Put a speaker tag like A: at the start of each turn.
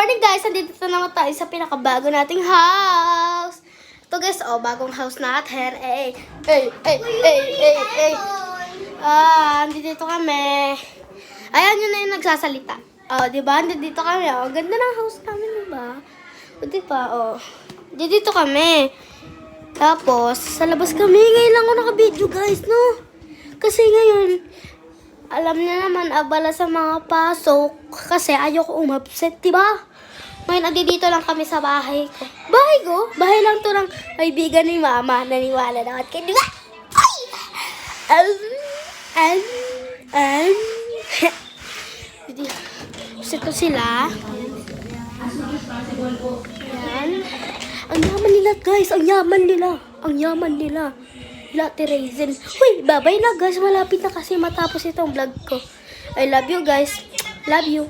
A: morning guys! Andito naman tayo sa pinakabago nating house. Ito guys, bagong house natin. Andito kami. Ayan, yun na yung nagsasalita. Diba? Andito kami. Ganda ng house namin, diba? Diba? Dito kami. Tapos, sa labas kami. Ngayon lang ako naka-video guys, no? Kasi ngayon, alam niya naman, abala sa mga pasok. Kasi ayoko umabsent, diba? Ngayon, andito lang kami sa bahay ko. Bahay ko? Bahay lang to ng kaibigan ni Mama. Naniwala naman kayo, diba? Ito sila. Ayan. Ang yaman nila, guys. Ang yaman nila. Ang yaman nila. Latte raisin. Uy, babay na guys. Malapit na kasi matapos itong vlog ko. I love you guys. Love you.